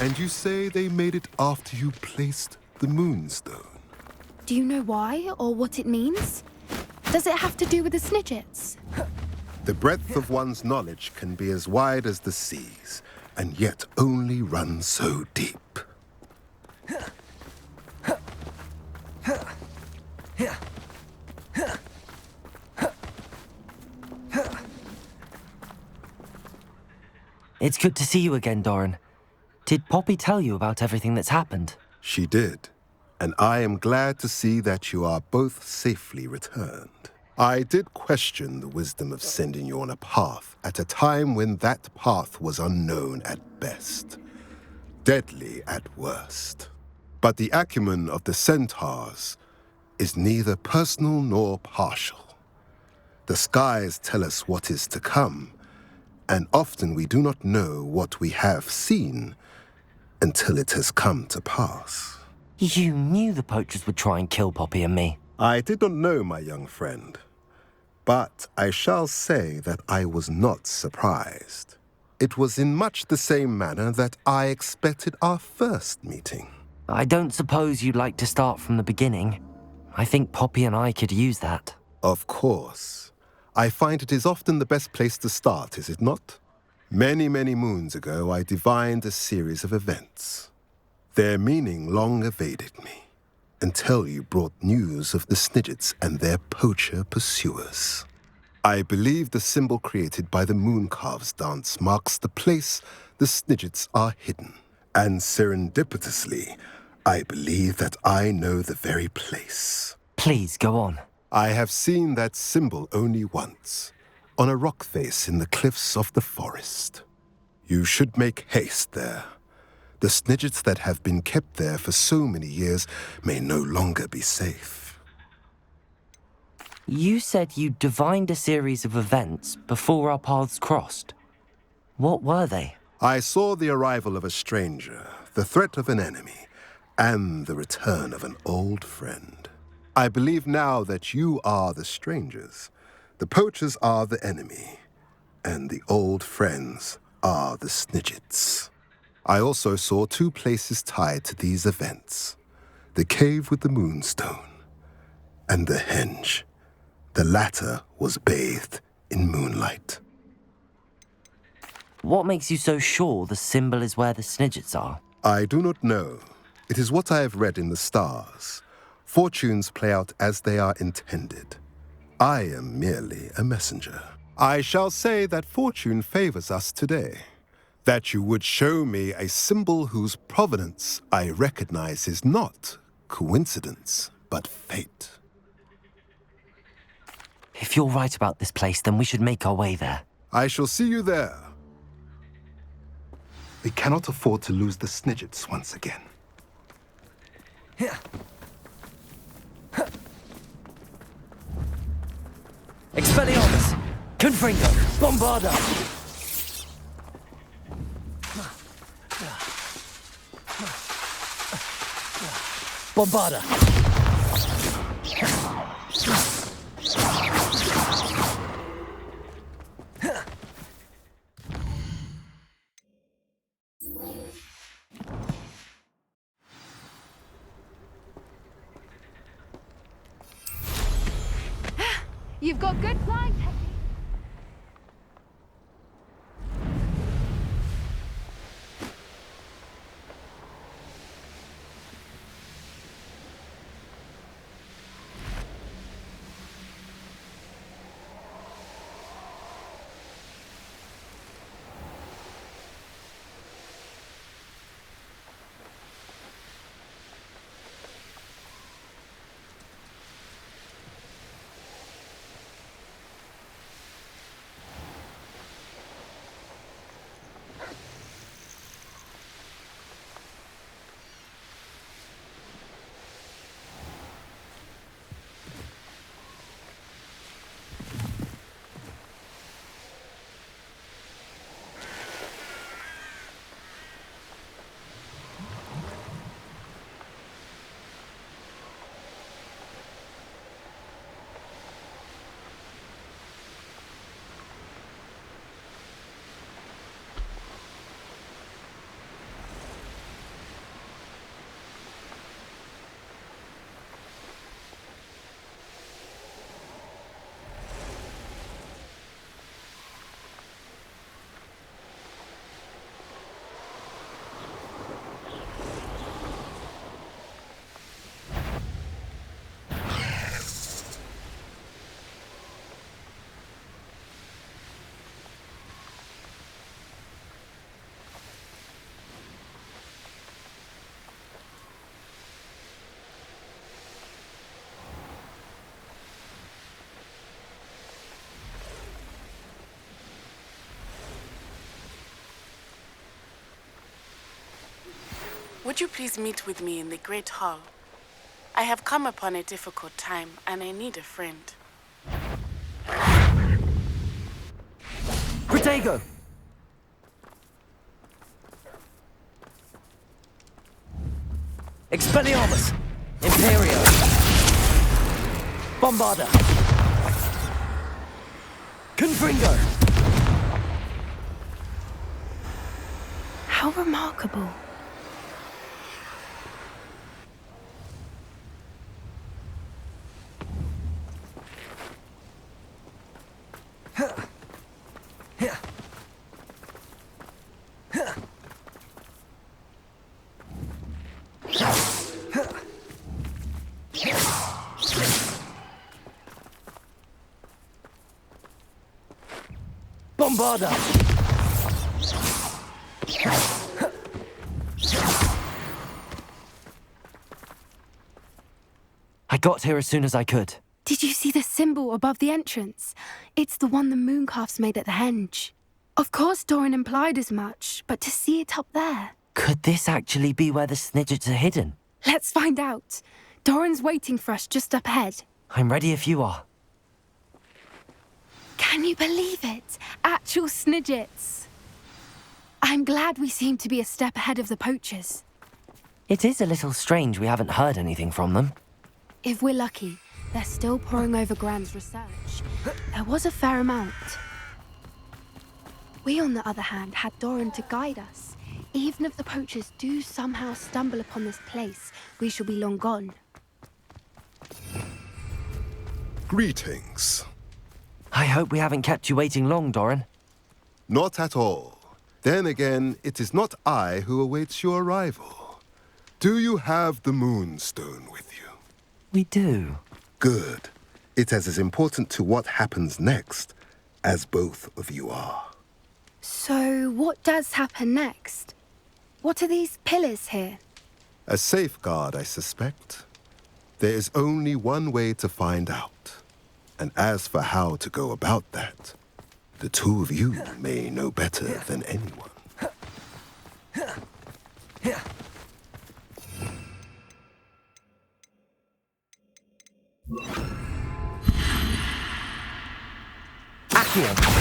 And you say they made it after you placed the moonstone? Do you know why or what it means? Does it have to do with the Snidgets? The breadth of one's knowledge can be as wide as the seas, and yet only run so deep. It's good to see you again, Doran. Did Poppy tell you about everything that's happened? She did, and I am glad to see that you are both safely returned. I did question the wisdom of sending you on a path at a time when that path was unknown at best, deadly at worst. But the acumen of the centaurs is neither personal nor partial. The skies tell us what is to come, and often we do not know what we have seen until it has come to pass. You knew the poachers would try and kill Poppy and me. I did not know, my young friend, but I shall say that I was not surprised. It was in much the same manner that I expected our first meeting. I don't suppose you'd like to start from the beginning. I think Poppy and I could use that. Of course. I find it is often the best place to start, is it not? Many, many moons ago, I divined a series of events. Their meaning long evaded me, until you brought news of the Snidgets and their poacher pursuers. I believe the symbol created by the Mooncalves dance marks the place the Snidgets are hidden. And serendipitously, I believe that I know the very place. Please, go on. I have seen that symbol only once, on a rock face in the cliffs of the forest. You should make haste there. The Snidgets that have been kept there for so many years may no longer be safe. You said you divined a series of events before our paths crossed. What were they? I saw the arrival of a stranger, the threat of an enemy, and the return of an old friend. I believe now that you are the strangers, the poachers are the enemy, and the old friends are the Snidgets. I also saw two places tied to these events, the cave with the moonstone and the henge. The latter was bathed in moonlight. What makes you so sure the symbol is where the Snidgets are? I do not know. It is what I have read in the stars. Fortunes play out as they are intended. I am merely a messenger. I shall say that fortune favors us today. That you would show me a symbol whose provenance I recognize is not coincidence, but fate. If you're right about this place, then we should make our way there. I shall see you there. We cannot afford to lose the Snidgets once again. Expelliarmus! Confringo! Bombarda! Bombarda! You've got good flying technique. Would you please meet with me in the Great Hall? I have come upon a difficult time, and I need a friend. Protego! Expelliarmus! Imperio! Bombarda! Confringo! How remarkable. Bombarda! I got here as soon as I could. Did you see the symbol above the entrance? It's the one the mooncalfs made at the henge. Of course Doran implied as much, but to see it up there... Could this actually be where the Snidgets are hidden? Let's find out. Doran's waiting for us just up ahead. I'm ready if you are. Can you believe it? Actual Snidgets. I'm glad we seem to be a step ahead of the poachers. It is a little strange we haven't heard anything from them. If we're lucky, they're still poring over Gran's research. There was a fair amount. We, on the other hand, had Doran to guide us. Even if the poachers do somehow stumble upon this place, we shall be long gone. Greetings. I hope we haven't kept you waiting long, Doran. Not at all. Then again, it is not I who awaits your arrival. Do you have the Moonstone with you? We do. Good. It is as important to what happens next as both of you are. So, what does happen next? What are these pillars here? A safeguard, I suspect. There is only one way to find out. And as for how to go about that, the two of you may know better than anyone. Accio!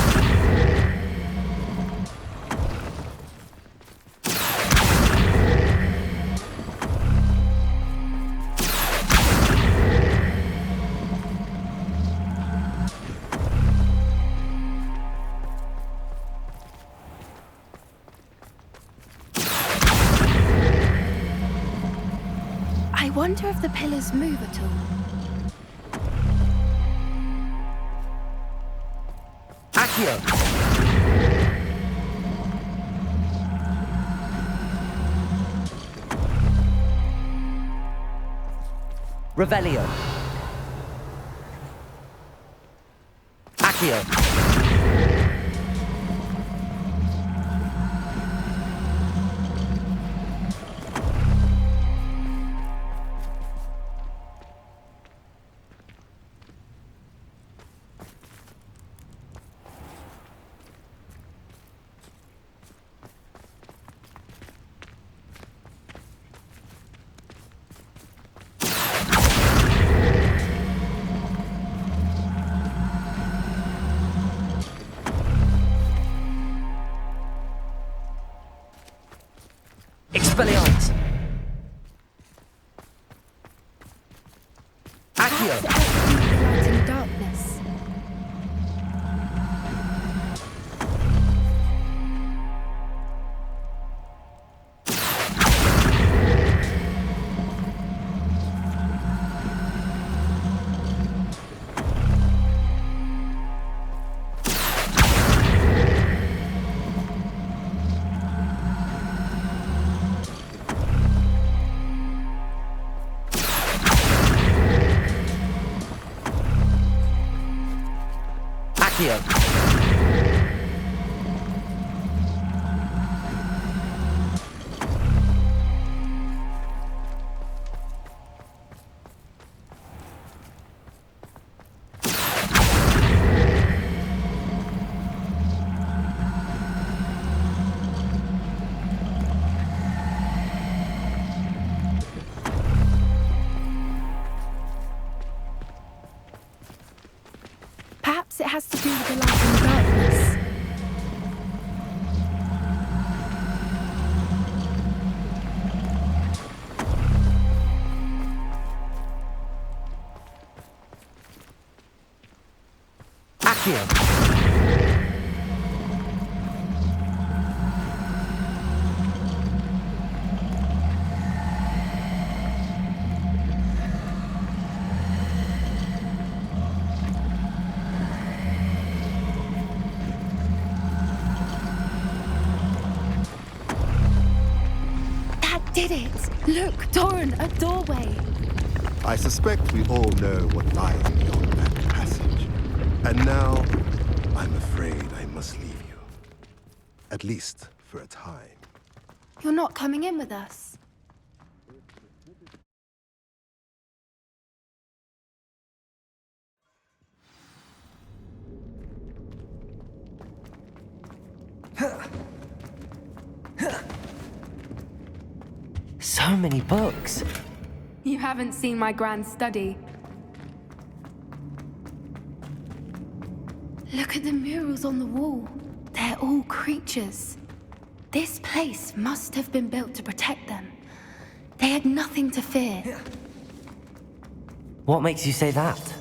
I wonder if the pillars move at all. Accio! Revelio! Accio! Expelliarmus! Accio! Light in the darkness. Accio! Perhaps it has to do with the light and darkness. Accio! That did it! Look, Doran, a doorway. I suspect we all know what lies beyond that passage. And now, I'm afraid I must leave you. At least for a time. You're not coming in with us. So many books. You haven't seen my grand study. Look at the murals on the wall. They're all creatures. This place must have been built to protect them. They had nothing to fear. What makes you say that?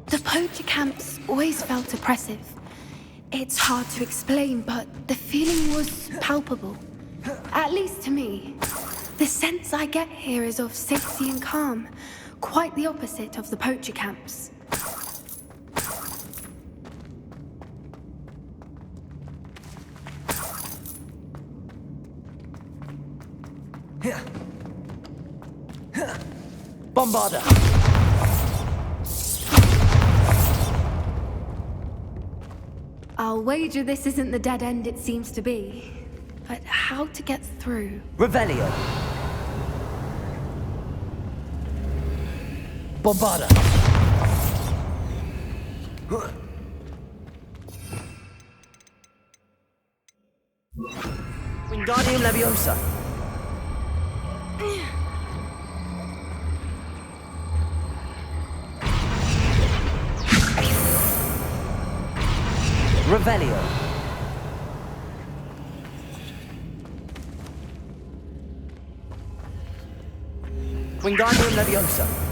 The poacher camps always felt oppressive. It's hard to explain, but the feeling was palpable. At least to me. The sense I get here is of safety and calm, quite the opposite of the poacher camps. Bombarder! I'll wager this isn't the dead end it seems to be. But how to get through? Revelio! Bombarder! Wingardium Leviosa! Revelio! Wingardium Leviosa!